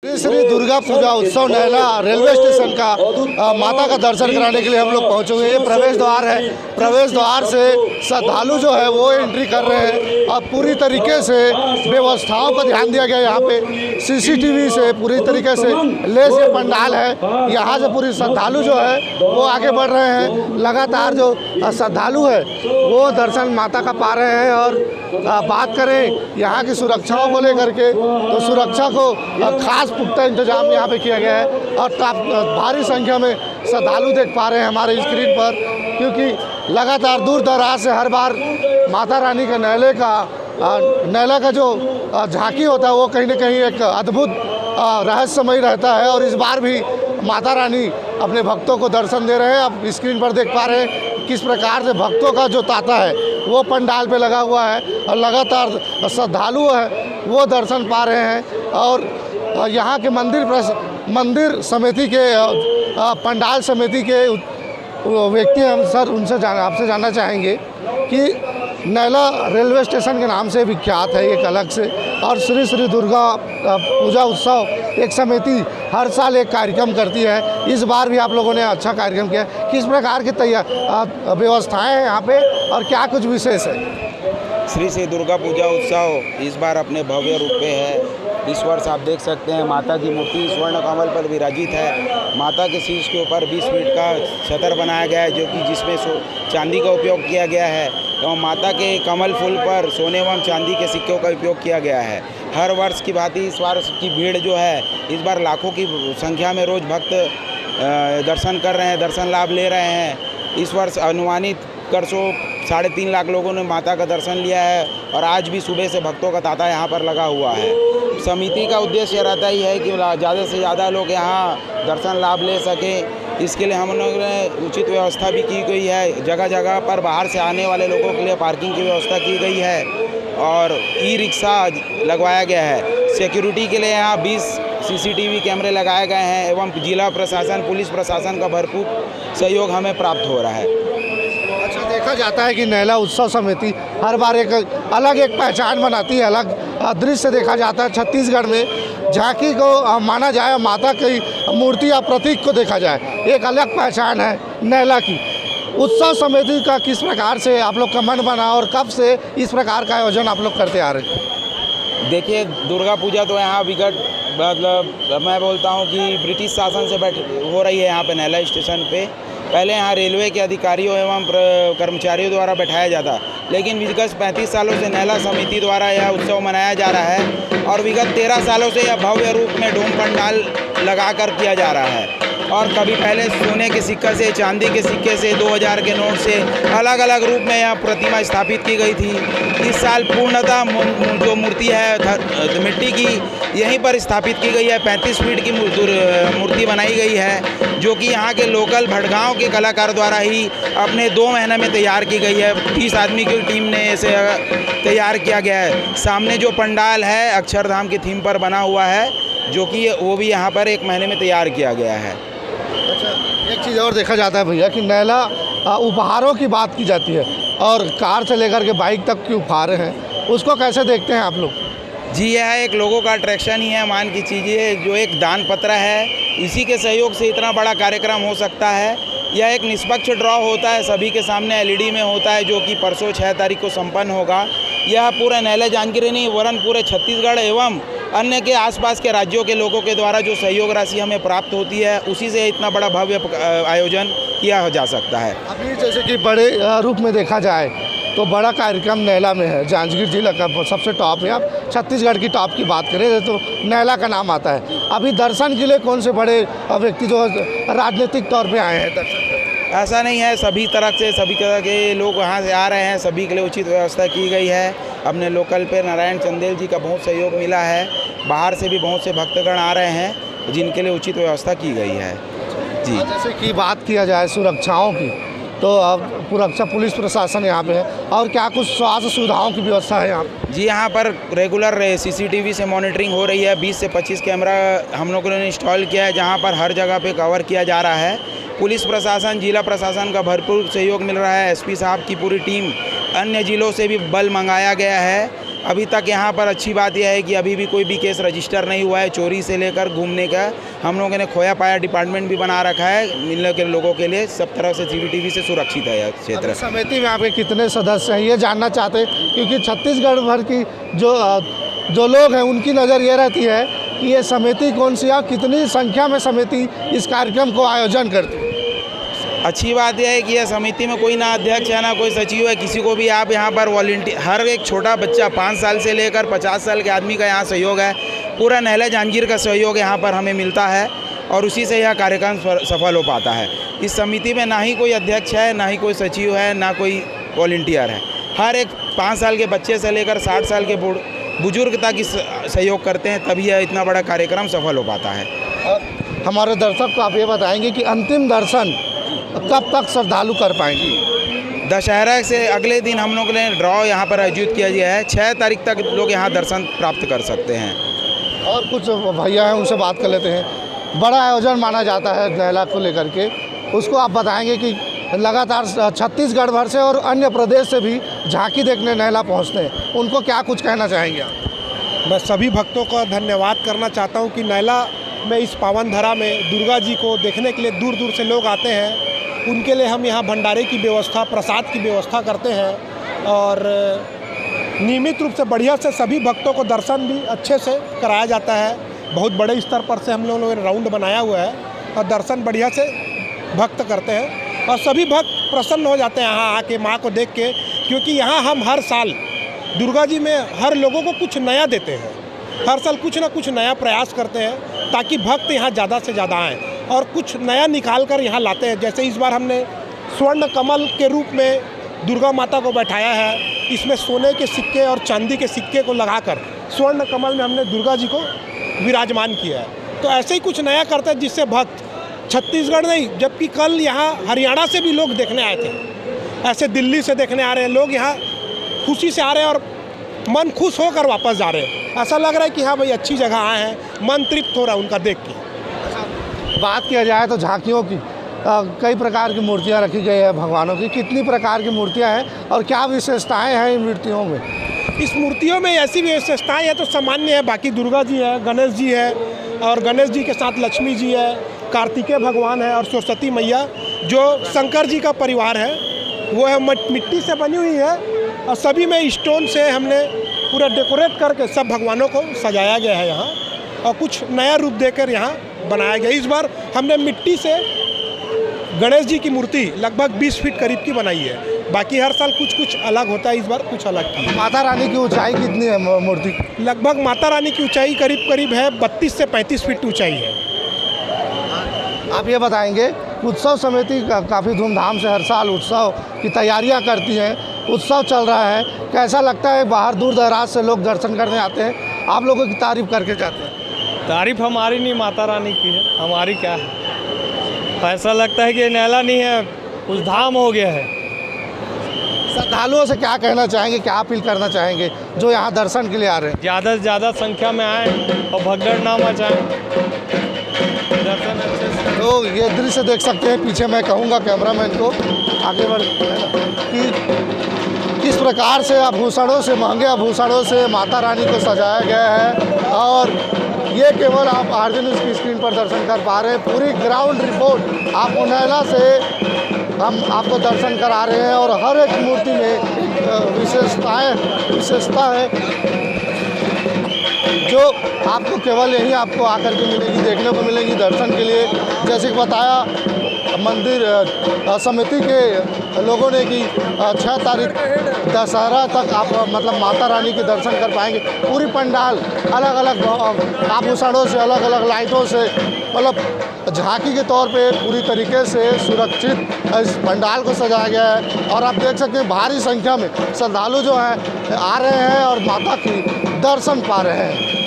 श्री दुर्गा पूजा उत्सव नैला railway station का माता का दर्शन कराने के लिए हम लोग पहुंचे हुए हैं। ये प्रवेश द्वार है। प्रवेश द्वार से श्रद्धालु जो है वो एंट्री कर रहे हैं और पूरी तरीके से व्यवस्थाओं का ध्यान दिया गया। यहाँ पे सीसीटीवी से पूरी तरीके से लेस ये पंडाल है। यहाँ से पूरी श्रद्धालु जो है वो आगे बढ़ रहे हैं। लगातार जो श्रद्धालु है वो दर्शन माता का पा रहे हैं। और बात करें यहाँ की सुरक्षाओं को लेकर के तो सुरक्षा को खास पुख्ता इंतजाम यहाँ पे किया गया है। और भारी संख्या में श्रद्धालु देख पा रहे हैं हमारे स्क्रीन पर, क्योंकि लगातार दूर दराज से हर बार माता रानी के नैला का जो झांकी होता है वो कहीं ना कहीं एक अद्भुत रहस्यमय रहता है। और इस बार भी माता रानी अपने भक्तों को दर्शन दे रहे हैं। आप स्क्रीन पर देख पा रहे हैं किस प्रकार से भक्तों का जो तांता है वो पंडाल पे लगा हुआ है और लगातार श्रद्धालु है वो दर्शन पा रहे हैं। और यहाँ के मंदिर समिति के पंडाल समिति के व्यक्ति हम सर उनसे आपसे जानना चाहेंगे कि नैला रेलवे स्टेशन के नाम से विख्यात है एक अलग से, और श्री दुर्गा पूजा उत्सव एक समिति हर साल एक कार्यक्रम करती है। इस बार भी आप लोगों ने अच्छा कार्यक्रम किया। किस प्रकार की व्यवस्थाएं हैं यहाँ पे और क्या कुछ विशेष है? श्री दुर्गा पूजा उत्सव इस बार अपने भव्य रूप में है। इस वर्ष आप देख सकते हैं माता की मूर्ति स्वर्ण कमल पर विराजित है। माता के शीश के ऊपर 20 फीट का छतर बनाया गया है जो कि जिसमें चांदी का उपयोग किया गया है एवं माता के कमल फूल पर सोने एवं चांदी के सिक्कों का उपयोग किया गया है। हर वर्ष की भांति इस वर्ष की भीड़ जो है इस बार लाखों की संख्या में रोज़ भक्त दर्शन कर रहे हैं, दर्शन लाभ ले रहे हैं। इस वर्ष अनुमानित करसों 3.5 लाख लोगों ने माता का दर्शन लिया है और आज भी सुबह से भक्तों का तांता यहाँ पर लगा हुआ है। समिति का उद्देश्य रहता ही है कि ज़्यादा से ज़्यादा लोग यहाँ दर्शन लाभ ले सकें। इसके लिए हम लोगों ने उचित व्यवस्था भी की गई है। जगह जगह पर बाहर से आने वाले लोगों के लिए पार्किंग की व्यवस्था की गई है और ई-रिक्शा लगवाया गया है। सिक्योरिटी के लिए यहाँ 20 सीसीटीवी कैमरे लगाए गए हैं एवं जिला प्रशासन पुलिस प्रशासन का भरपूर सहयोग हमें प्राप्त हो रहा है। अच्छा, देखा जाता है कि नैला उत्सव समिति हर बार एक अलग पहचान बनाती है, अलग दृश्य देखा जाता है। छत्तीसगढ़ में झांकी को माना जाए, माता की मूर्ति या प्रतीक को देखा जाए, एक अलग पहचान है नैला की। उत्सव समिति का किस प्रकार से आप लोग का मन बना और कब से इस प्रकार का आयोजन आप लोग करते आ रहे हैं? देखिए, दुर्गा पूजा तो यहाँ मतलब मैं बोलता हूँ कि ब्रिटिश शासन से हो रही है यहाँ पे नैला स्टेशन पे। पहले यहाँ रेलवे के अधिकारियों एवं कर्मचारियों द्वारा बैठाया जाता, लेकिन विगत 35 सालों से नैला समिति द्वारा यह उत्सव मनाया जा रहा है और विगत 13 सालों से यह भव्य रूप में डोम पंडाल लगाकर किया जा रहा है। और कभी पहले सोने के सिक्के से, चांदी के सिक्के से, 2000 के नोट से अलग अलग रूप में यह प्रतिमा स्थापित की गई थी। इस साल पूर्णतः जो मूर्ति है मिट्टी की यहीं पर स्थापित की गई है। 35 फीट की मूर्ति बनाई गई है जो कि यहाँ के लोकल भटगांव के कलाकार द्वारा ही अपने 2 महीने में तैयार की गई है। 30 आदमी की टीम ने इसे तैयार किया गया है। सामने जो पंडाल है अक्षरधाम की थीम पर बना हुआ है जो कि वो भी यहाँ पर 1 महीने में तैयार किया गया है। अच्छा, एक चीज़ और देखा जाता है भैया कि नैला उपहारों की बात की जाती है और कार से लेकर के बाइक तक की उपहार हैं, उसको कैसे देखते हैं आप लोग? जी, यह एक लोगों का अट्रैक्शन ही है। मान की चीज़ें जो एक दान पत्र है, इसी के सहयोग से इतना बड़ा कार्यक्रम हो सकता है। यह एक निष्पक्ष ड्रॉ होता है, सभी के सामने LED में होता है जो कि परसों 6 तारीख को संपन्न होगा। यह पूरे नैला जांजगीर नहीं वरन पूरे छत्तीसगढ़ एवं अन्य के आसपास के राज्यों के लोगों के द्वारा जो सहयोग राशि हमें प्राप्त होती है उसी से इतना बड़ा भव्य आयोजन किया जा सकता है। अभी जैसे कि बड़े रूप में देखा जाए तो बड़ा कार्यक्रम नैला में है, जांजगीर जिला का सबसे टॉप है। आप छत्तीसगढ़ की टॉप की बात करें तो नैला का नाम आता है। अभी दर्शन के लिए कौन से बड़े व्यक्ति जो राजनीतिक तौर पे आए हैं दर्शन? ऐसा नहीं है, सभी तरह के लोग वहाँ से आ रहे हैं। सभी के लिए उचित व्यवस्था की गई है। अपने लोकल पे नारायण चंदेल जी का बहुत सहयोग मिला है। बाहर से भी बहुत से भक्तगण आ रहे हैं जिनके लिए उचित व्यवस्था की गई है। जी, जैसे कि बात किया जाए सुरक्षाओं की तो अब सुरक्षा पुलिस प्रशासन यहाँ पे है और क्या कुछ स्वास्थ्य सुविधाओं की व्यवस्था है यहाँ पे? जी, यहाँ पर रेगुलर CCTV से मॉनिटरिंग हो रही है। 20 से 25 कैमरा हम लोगों ने इंस्टॉल किया है जहाँ पर हर जगह पे कवर किया जा रहा है। पुलिस प्रशासन, जिला प्रशासन का भरपूर सहयोग मिल रहा है। SP साहब की पूरी टीम, अन्य जिलों से भी बल मंगाया गया है अभी तक यहाँ पर अच्छी बात यह है कि अभी भी कोई भी केस रजिस्टर नहीं हुआ है। चोरी से लेकर घूमने का हम लोगों ने खोया पाया डिपार्टमेंट भी बना रखा है। मिलने के लोगों के लिए सब तरफ से CCTV से सुरक्षित है यह क्षेत्र। समिति में आपके कितने सदस्य हैं ये जानना चाहते हैं, क्योंकि छत्तीसगढ़ भर की जो लोग हैं उनकी नज़र ये रहती है कि ये समिति कौन सी है, कितनी संख्या में समिति इस कार्यक्रम को आयोजन करती है। अच्छी बात यह है कि यह समिति में कोई ना अध्यक्ष है ना कोई सचिव है, किसी को भी आप यहाँ पर वॉलंटियर, हर एक छोटा बच्चा 5 साल से लेकर 50 साल के आदमी का यहाँ सहयोग है। पूरा नहला जहांगीर का सहयोग यहाँ पर हमें मिलता है और उसी से यह कार्यक्रम सफल हो पाता है। इस समिति में ना ही कोई अध्यक्ष है, ना ही कोई सचिव है, ना कोई वॉलंटियर है। हर एक 5 साल के बच्चे से लेकर 60 साल के बुजुर्ग तक इस सहयोग करते हैं, तभी यह इतना बड़ा कार्यक्रम सफल हो पाता है। और हमारे दर्शक को आप ये बताएंगे कि अंतिम दर्शन कब तक श्रद्धालु कर पाएंगे? दशहरा से अगले दिन हम लोग ने ड्रॉ यहाँ पर आयोजित किया गया है। 6 तारीख तक लोग यहाँ दर्शन प्राप्त कर सकते हैं। और कुछ भैया हैं उनसे बात कर लेते हैं। बड़ा आयोजन माना जाता है नहला को लेकर के, उसको आप बताएंगे कि लगातार छत्तीसगढ़ भर से और अन्य प्रदेश से भी झांकी देखने नहला पहुँचते हैं, उनको क्या कुछ कहना चाहेंगे आप? मैं सभी भक्तों का धन्यवाद करना चाहता हूं कि नहला में इस पावन धरा में दुर्गा जी को देखने के लिए दूर दूर से लोग आते हैं। उनके लिए हम यहाँ भंडारे की व्यवस्था, प्रसाद की व्यवस्था करते हैं और नियमित रूप से बढ़िया से सभी भक्तों को दर्शन भी अच्छे से कराया जाता है। बहुत बड़े स्तर पर से हम लोगों ने राउंड बनाया हुआ है और दर्शन बढ़िया से भक्त करते हैं और सभी भक्त प्रसन्न हो जाते हैं यहाँ आके माँ को देख के, क्योंकि यहाँ हम हर साल दुर्गा जी में हर लोगों को कुछ नया देते हैं। हर साल कुछ ना कुछ नया प्रयास करते हैं ताकि भक्त यहाँ ज़्यादा से ज़्यादा आएँ और कुछ नया निकाल कर यहाँ लाते हैं। जैसे इस बार हमने स्वर्ण कमल के रूप में दुर्गा माता को बैठाया है। इसमें सोने के सिक्के और चांदी के सिक्के को लगाकर स्वर्ण कमल में हमने दुर्गा जी को विराजमान किया है। तो ऐसे ही कुछ नया करते हैं जिससे भक्त छत्तीसगढ़ नहीं, जबकि कल यहाँ हरियाणा से भी लोग देखने आए थे, ऐसे दिल्ली से देखने आ रहे हैं लोग, यहाँ खुशी से आ रहे हैं और मन खुश होकर वापस जा रहे हैं। ऐसा लग रहा है कि हाँ भाई अच्छी जगह आए हैं, मन तृप्त हो रहा है उनका देख के। बात किया जाए तो झांकियों की कई प्रकार की मूर्तियां रखी गई है भगवानों की, कितनी प्रकार की मूर्तियां हैं और क्या विशेषताएं हैं इन मूर्तियों में? इस मूर्तियों में ऐसी विशेषताएं हैं तो सामान्य है, बाकी दुर्गा जी है, गणेश जी है और गणेश जी के साथ लक्ष्मी जी है, कार्तिकेय भगवान है और सरस्वती मैया जो शंकर जी का परिवार है वो है। मिट्टी से बनी हुई है और सभी में स्टोन से हमने पूरा डेकोरेट करके सब भगवानों को सजाया गया है यहाँ और कुछ नया रूप देकर यहाँ बनाया गया। इस बार हमने मिट्टी से गणेश जी की मूर्ति लगभग 20 फीट करीब की बनाई है। बाकी हर साल कुछ कुछ अलग होता है, इस बार कुछ अलग की। माता रानी की ऊंचाई कितनी है मूर्ति? लगभग माता रानी की ऊंचाई करीब करीब है 32 से 35 फीट ऊंचाई है। आप ये बताएंगे, उत्सव समिति काफ़ी धूमधाम से हर साल उत्सव की तैयारियां करती हैं, उत्सव चल रहा है, कैसा लगता है? बाहर दूर दराज से लोग दर्शन करने आते हैं, आप लोगों की तारीफ करके जाते हैं। तारीफ हमारी नहीं, माता रानी की है, हमारी क्या है। ऐसा लगता है कि नहला नहीं है, कुछ धाम हो गया है। श्रद्धालुओं से क्या कहना चाहेंगे, क्या अपील करना चाहेंगे जो यहाँ दर्शन के लिए आ रहे हैं? ज़्यादा से ज़्यादा संख्या में आएँ और भगदड़ ना मचाएँ, दर्शन अच्छे से। तो ये दृश्य देख सकते हैं पीछे, मैं कहूँगा कैमरामैन को आगे बढ़ कि किस प्रकार से आभूषणों से, महंगे आभूषणों से माता रानी को सजाया गया है और ये केवल आप आरजे न्यूज़ की स्क्रीन पर दर्शन कर पा रहे हैं। पूरी ग्राउंड रिपोर्ट आपको नहला से हम आपको दर्शन करा रहे हैं और हर एक मूर्ति में एक विशेषता है जो आपको केवल यहीं आपको आकर के मिलेगी, देखने को मिलेगी दर्शन के लिए। जैसे कि बताया मंदिर समिति के लोगों ने कि 6 तारीख दशहरा तक आप मतलब माता रानी के दर्शन कर पाएंगे। पूरी पंडाल अलग अलग आभूषणों से, अलग अलग लाइटों से, मतलब झांकी के तौर पे पूरी तरीके से सुरक्षित इस पंडाल को सजाया गया है। और आप देख सकते हैं भारी संख्या में श्रद्धालु जो हैं आ रहे हैं और माता की दर्शन पा रहे हैं।